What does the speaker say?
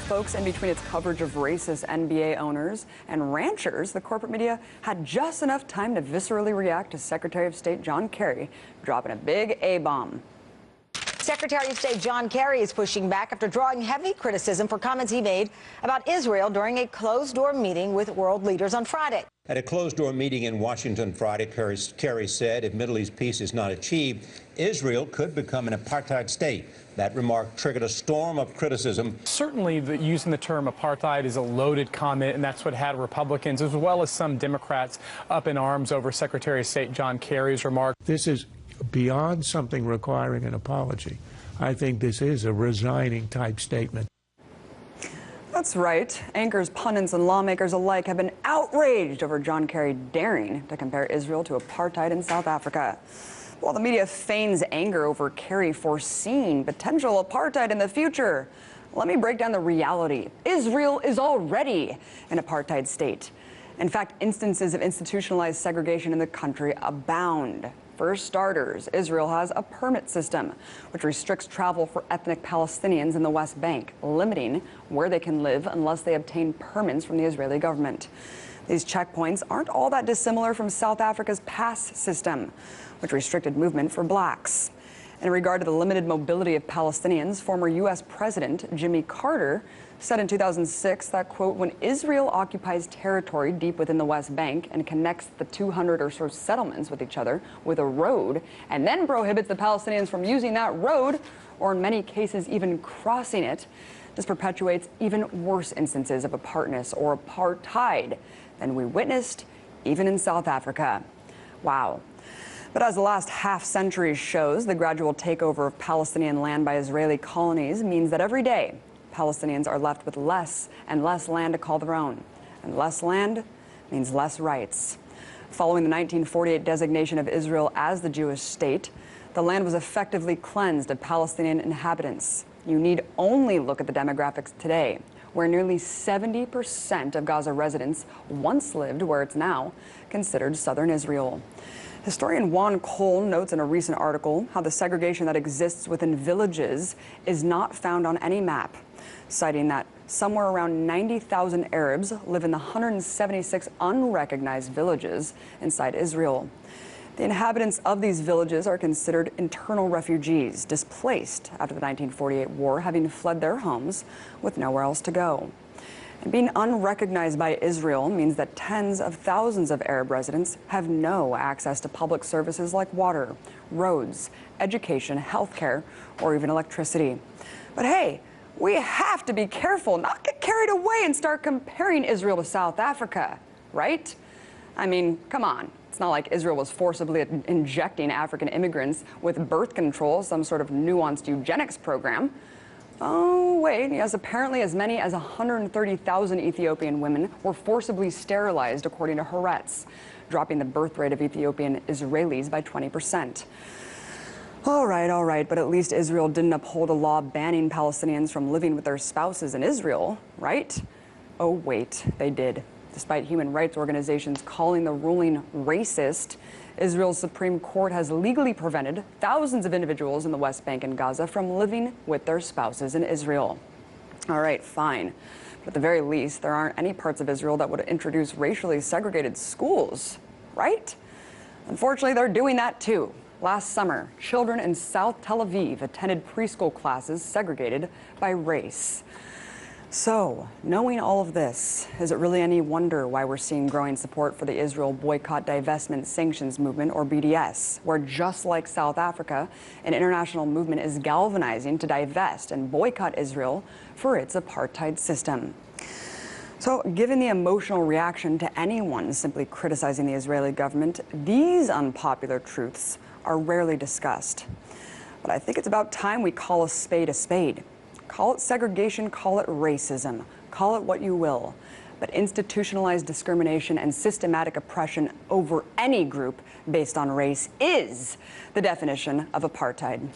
folks, in between its coverage of racist NBA owners and ranchers, the corporate media had just enough time to viscerally react to Secretary of State John Kerry dropping a big A-bomb. Secretary of State John Kerry is pushing back after drawing heavy criticism for comments he made about Israel during a closed-door meeting with world leaders on Friday. At a closed-door meeting in Washington Friday, Kerry said if Middle East peace is not achieved, Israel could become an apartheid state. That remark triggered a storm of criticism. Certainly, using the term apartheid is a loaded comment, and that's what had Republicans, as well as some Democrats, up in arms over Secretary of State John Kerry's remark. This is beyond something requiring an apology. I think this is a resigning type statement. That's right. Anchors, pundits, and lawmakers alike have been outraged over John Kerry daring to compare Israel to apartheid in South Africa. While the media feigns anger over Kerry foreseeing potential apartheid in the future, let me break down the reality. Israel is already an apartheid state. In fact, instances of institutionalized segregation in the country abound. For starters, Israel has a permit system, which restricts travel for ethnic Palestinians in the West Bank, limiting where they can live unless they obtain permits from the Israeli government. These checkpoints aren't all that dissimilar from South Africa's pass system, which restricted movement for blacks. In regard to the limited mobility of Palestinians, former U.S. President Jimmy Carter said in 2006 that, quote, when Israel occupies territory deep within the West Bank and connects the 200 or so settlements with each other with a road, and then prohibits the Palestinians from using that road, or in many cases even crossing it, this perpetuates even worse instances of apartness or apartheid than we witnessed even in South Africa. Wow. But as the last half-century shows, the gradual takeover of Palestinian land by Israeli colonies means that every day, Palestinians are left with less and less land to call their own. And less land means less rights. Following the 1948 designation of Israel as the Jewish state, the land was effectively cleansed of Palestinian inhabitants. You need only look at the demographics today, where nearly 70% of Gaza residents once lived where it's now considered southern Israel. Historian Juan Cole notes in a recent article how the segregation that exists within villages is not found on any map, citing that somewhere around 90,000 Arabs live in the 176 unrecognized villages inside Israel. The inhabitants of these villages are considered internal refugees, displaced after the 1948 war, having fled their homes with nowhere else to go. And being unrecognized by Israel means that tens of thousands of Arab residents have no access to public services like water, roads, education, healthcare, or even electricity. But hey, we have to be careful, not get carried away and start comparing Israel to South Africa, right? I mean, come on. It's not like Israel was forcibly injecting African immigrants with birth control, some sort of nuanced eugenics program. Oh, wait, yes, apparently as many as 130,000 Ethiopian women were forcibly sterilized, according to Haaretz, dropping the birth rate of Ethiopian Israelis by 20%. All right, but at least Israel didn't uphold a law banning Palestinians from living with their spouses in Israel, right? Oh, wait, they did. Despite human rights organizations calling the ruling racist, Israel's Supreme Court has legally prevented thousands of individuals in the West Bank and Gaza from living with their spouses in Israel. All right, fine. But at the very least, there aren't any parts of Israel that would introduce racially segregated schools, right? Unfortunately, they're doing that too. Last summer, children in South Tel Aviv attended preschool classes segregated by race. So, knowing all of this, is it really any wonder why we're seeing growing support for the Israel Boycott, Divestment, Sanctions Movement, or BDS, where just like South Africa, an international movement is galvanizing to divest and boycott Israel for its apartheid system? So, given the emotional reaction to anyone simply criticizing the Israeli government, these unpopular truths are rarely discussed. But I think it's about time we call a spade a spade. Call it segregation, call it racism, call it what you will. But institutionalized discrimination and systematic oppression over any group based on race is the definition of apartheid.